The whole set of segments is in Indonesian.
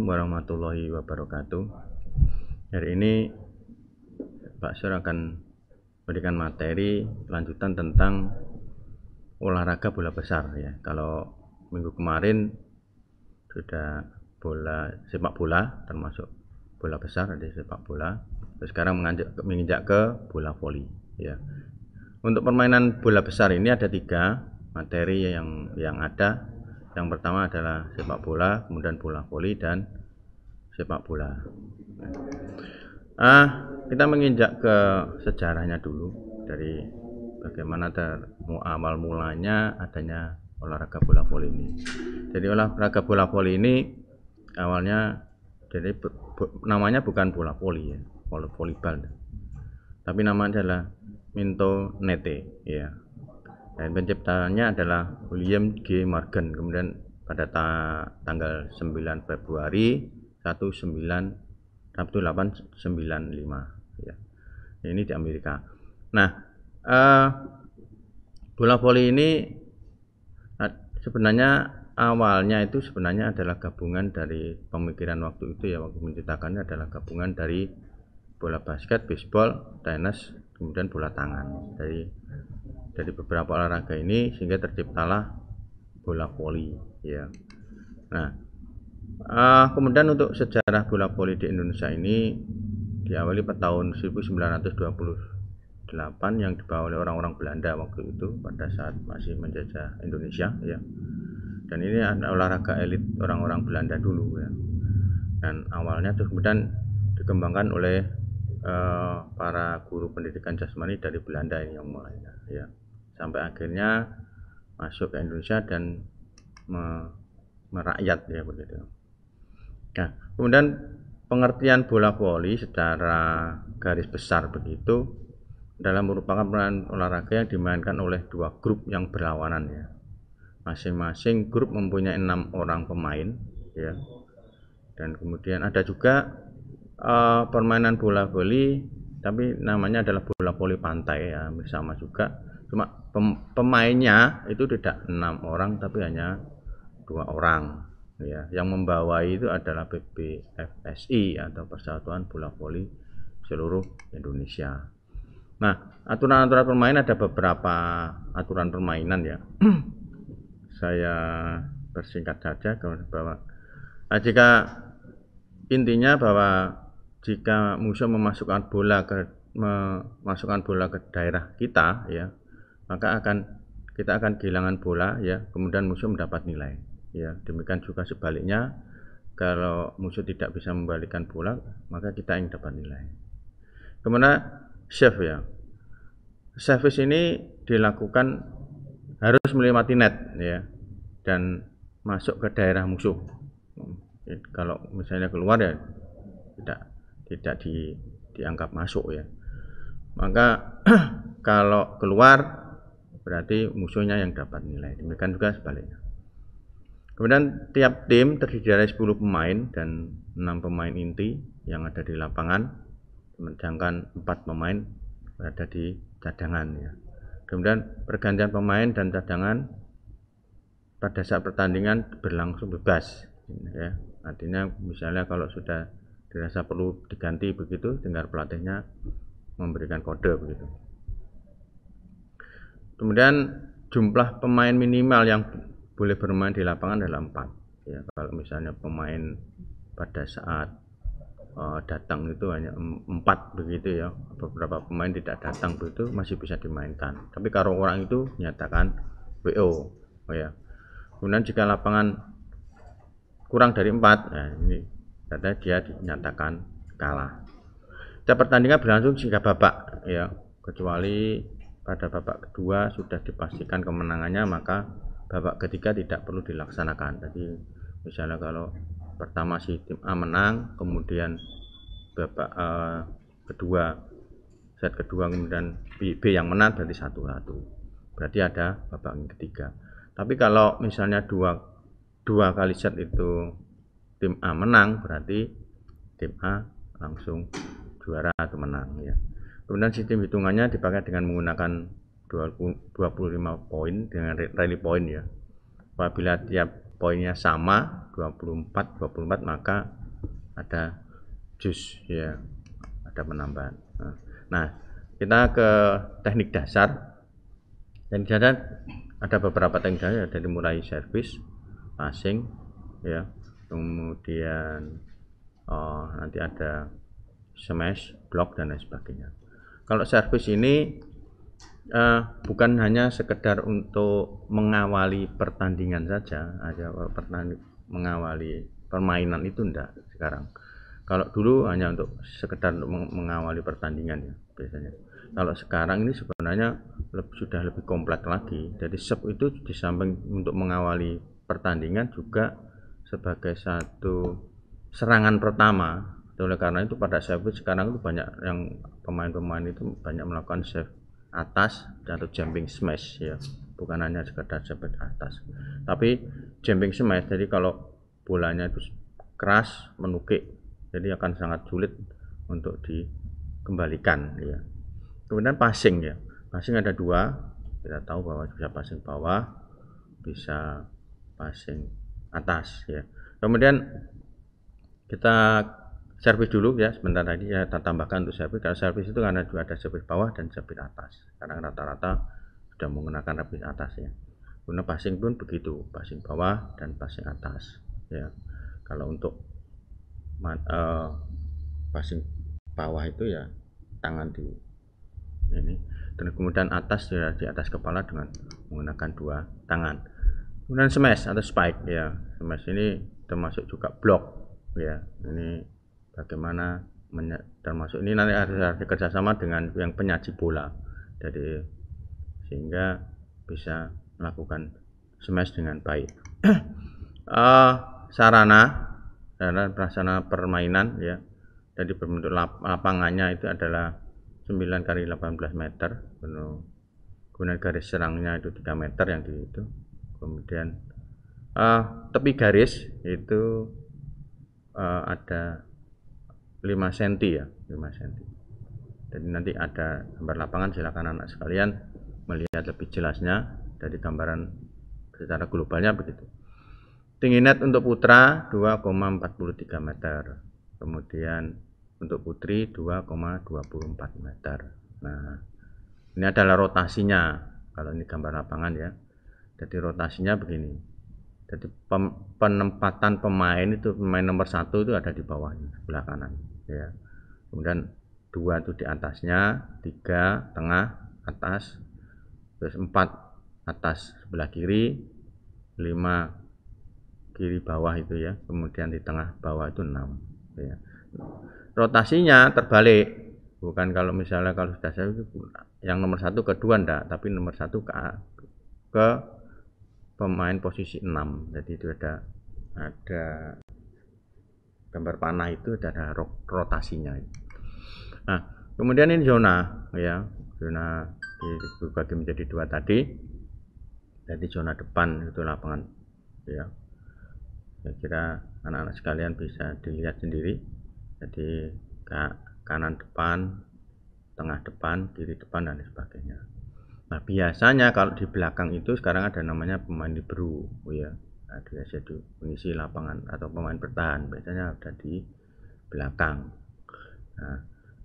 Assalamualaikum warahmatullahi wabarakatuh. Hari ini Pak Sur akan memberikan materi lanjutan tentang olahraga bola besar ya. Kalau minggu kemarin sudah sepak bola, termasuk bola besar, ada sepak bola. Terus sekarang menginjak ke bola voli ya. Untuk permainan bola besar ini ada 3 materi yang ada. Yang pertama adalah sepak bola, kemudian bola voli dan sepak bola. Kita menginjak ke sejarahnya dulu, dari bagaimana awal mulanya adanya olahraga bola voli ini. Jadi olahraga bola voli ini awalnya namanya bukan bola voli ya, volleyball, tapi namanya adalah Minto Nete ya. Dan penciptanya adalah William G. Morgan. Kemudian pada tanggal 9 Februari 1895 ya. Ini di Amerika. Nah, bola voli ini sebenarnya awalnya itu sebenarnya adalah gabungan dari pemikiran waktu itu ya, waktu menciptakannya adalah gabungan dari bola basket, baseball, tenis, kemudian bola tangan. Dari beberapa olahraga ini sehingga terciptalah bola voli ya. Nah, kemudian untuk sejarah bola voli di Indonesia ini diawali pada tahun 1928 yang dibawa oleh orang-orang Belanda waktu itu pada saat masih menjajah Indonesia ya. Dan ini adalah olahraga elit orang-orang Belanda dulu ya. Dan awalnya terus kemudian dikembangkan oleh para guru pendidikan jasmani dari Belanda yang mulainya ya, sampai akhirnya masuk ke Indonesia dan merakyat ya begitu. Nah, kemudian pengertian bola voli secara garis besar begitu adalah merupakan olahraga yang dimainkan oleh 2 grup yang berlawanan ya. Masing-masing grup mempunyai 6 orang pemain ya. Dan kemudian ada juga permainan bola voli tapi namanya adalah bola voli pantai ya, sama juga, cuma pemainnya itu tidak 6 orang tapi hanya 2 orang ya. Yang membawai itu adalah PBFSI atau Persatuan Bola Voli Seluruh Indonesia. Nah, aturan-aturan permainan, ada beberapa aturan permainan ya. Saya persingkat saja bahwa intinya bahwa jika musuh memasukkan bola ke daerah kita ya, maka kita akan kehilangan bola ya, kemudian musuh mendapat nilai ya. Demikian juga sebaliknya, kalau musuh tidak bisa membalikkan bola maka kita yang dapat nilai. Kemudian serve ya, service ini dilakukan harus melewati net ya dan masuk ke daerah musuh. Kalau misalnya keluar ya tidak dianggap masuk ya. Maka kalau keluar berarti musuhnya yang dapat nilai. Demikian juga sebaliknya. Kemudian tiap tim terdiri dari 10 pemain dan 6 pemain inti yang ada di lapangan, sedangkan 4 pemain berada di cadangan ya. Kemudian pergantian pemain dan cadangan pada saat pertandingan berlangsung bebas ya. Artinya misalnya kalau sudah dirasa perlu diganti begitu, tinggal pelatihnya memberikan kode begitu. Kemudian jumlah pemain minimal yang boleh bermain di lapangan adalah 4 ya. Kalau misalnya pemain pada saat datang itu hanya 4 begitu ya, beberapa pemain tidak datang begitu masih bisa dimainkan. Tapi kalau orang itu nyatakan WO ya. Kemudian jika lapangan kurang dari 4, nah ini katanya dia dinyatakan kalah. Pertandingan berlangsung 3 babak ya, kecuali pada babak kedua sudah dipastikan kemenangannya, maka babak ketiga tidak perlu dilaksanakan. Jadi misalnya kalau pertama si tim A menang, kemudian babak set kedua kemudian B yang menang, berarti 1-1. Berarti ada babak yang ketiga. Tapi kalau misalnya dua kali set itu tim A menang, berarti tim A langsung juara atau menang ya. Kemudian sistem hitungannya dipakai dengan menggunakan 25 poin dengan rally point ya. Apabila tiap poinnya sama 24 maka ada jus ya, ada penambahan. Nah, kita ke teknik dasar. Teknik dasar ada beberapa teknik dasar dari mulai servis, passing ya, kemudian nanti ada smash, block dan lain sebagainya. Kalau servis ini bukan hanya sekedar untuk mengawali pertandingan saja, mengawali permainan itu enggak sekarang. Kalau dulu hanya untuk sekedar mengawali pertandingan ya biasanya. Kalau sekarang ini sebenarnya sudah lebih kompleks lagi. Jadi sub itu di samping untuk mengawali pertandingan juga sebagai satu serangan pertama. Oleh karena itu pada servis sekarang itu banyak yang pemain-pemain itu banyak melakukan serve atas atau jumping smash ya, bukan hanya sekedar serve atas tapi jumping smash. Jadi kalau bolanya itu keras menukik, jadi akan sangat sulit untuk dikembalikan ya. Kemudian passing ya, passing ada dua, kita tahu bahwa bisa passing bawah, bisa passing atas ya. Kemudian kita servis dulu ya sebentar lagi ya, kita tambahkan untuk servis. Kalau servis itu karena juga ada servis bawah dan servis atas, sekarang rata-rata sudah menggunakan servis atas ya. Guna passing pun begitu, passing bawah dan passing atas ya. Kalau untuk passing bawah itu ya tangan di ini, dan kemudian atas ya di atas kepala dengan menggunakan dua tangan. Kemudian smash atau spike ya, smash ini termasuk juga block ya. Ini bagaimana termasuk ini nanti harus kerjasama dengan yang penyaji bola, jadi sehingga bisa melakukan smash dengan baik. Sarana permainan ya, jadi berbentuk lapangannya itu adalah 9 kali 18 meter, kemudian garis serangnya itu 3 meter yang di itu, kemudian tepi garis itu ada 5 cm ya, 5 cm. Jadi nanti ada gambar lapangan, silakan anak sekalian melihat lebih jelasnya dari gambaran secara globalnya begitu. Tinggi net untuk putra 2,43 meter, kemudian untuk putri 2,24 meter. Nah, ini adalah rotasinya kalau ini gambar lapangan ya. Jadi rotasinya begini. Jadi penempatan pemain itu, pemain nomor 1 itu ada di bawahnya, sebelah kanan ya. Kemudian 2 itu di atasnya, 3 tengah atas, terus 4 atas sebelah kiri, 5 kiri bawah itu ya, kemudian di tengah bawah itu 6 ya. Rotasinya terbalik, bukan kalau misalnya kalau sudah saya yang nomor 1 ke 2 enggak, tapi nomor 1 ke pemain posisi 6. Jadi itu ada gambar panah itu ada rotasinya. Nah, kemudian ini zona ya, zona dibagi menjadi 2 tadi. Jadi zona depan itu lapangan ya. Saya kira anak-anak sekalian bisa dilihat sendiri. Jadi kanan depan, tengah depan, kiri depan dan sebagainya. Nah, biasanya kalau di belakang itu sekarang ada namanya pemain libero ya. Nah, dia jadi mengisi lapangan atau pemain bertahan, biasanya ada di belakang. Nah,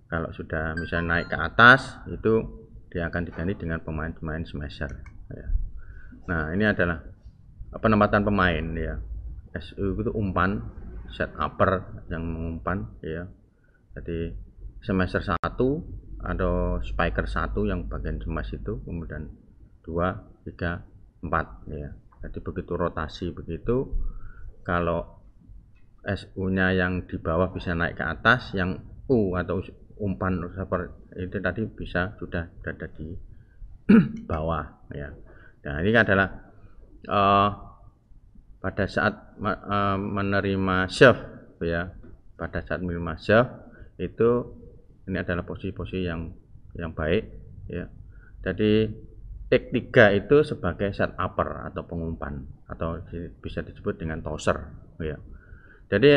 kalau sudah misalnya naik ke atas itu dia akan diganti dengan pemain-pemain smasher ya. Nah, ini adalah penempatan pemain ya. SU itu umpan, set upper yang mengumpan ya. Jadi smasher 1 atau spiker 1 yang bagian smash itu, kemudian 2, 3, 4 ya. Jadi begitu rotasi begitu, kalau SU-nya yang di bawah bisa naik ke atas, yang U atau umpan seperti itu tadi bisa sudah berada di bawah ya. Nah, ini adalah pada saat menerima serve ya, pada saat menerima serve itu ini adalah posisi-posisi yang baik ya. Jadi take 3 itu sebagai set upper atau pengumpan, atau bisa disebut dengan tosser ya. Jadi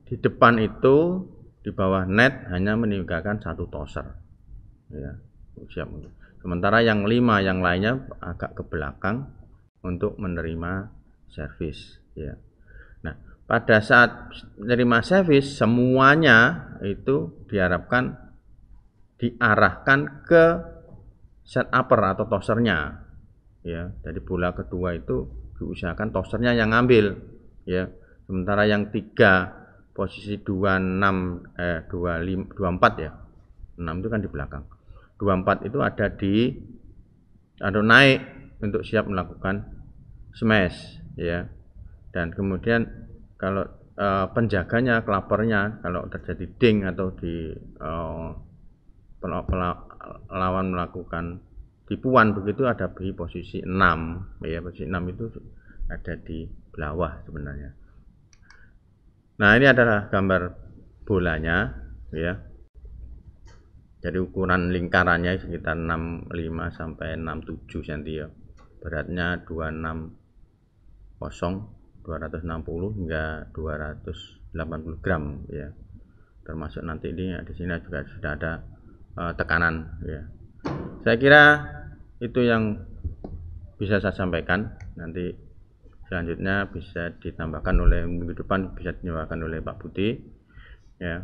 di depan itu di bawah net hanya meninggalkan 1 tosser ya, siap. Sementara yang 5 yang lainnya agak ke belakang untuk menerima servis ya. Nah, pada saat menerima servis semuanya itu diharapkan diarahkan ke set upper atau toasternya ya. Jadi bola kedua itu diusahakan toasternya yang ngambil ya. Sementara yang 3 posisi 24 ya. 6 itu kan di belakang. 24 itu ada di naik untuk siap melakukan smash ya. Dan kemudian kalau penjaganya, klapernya kalau terjadi ding atau di lawan melakukan tipuan begitu ada di posisi 6 ya. Posisi 6 itu ada di bawah sebenarnya. Nah, ini adalah gambar bolanya ya. Jadi ukuran lingkarannya sekitar 65 sampai 67 cm ya. Beratnya 260 hingga 280 gram ya. Termasuk nanti ini di sini juga sudah ada tekanan ya. Saya kira itu yang bisa saya sampaikan. Nanti selanjutnya bisa ditambahkan oleh minggu depan, bisa ditambahkan oleh Pak Budi ya.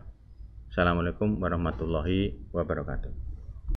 Assalamualaikum warahmatullahi wabarakatuh.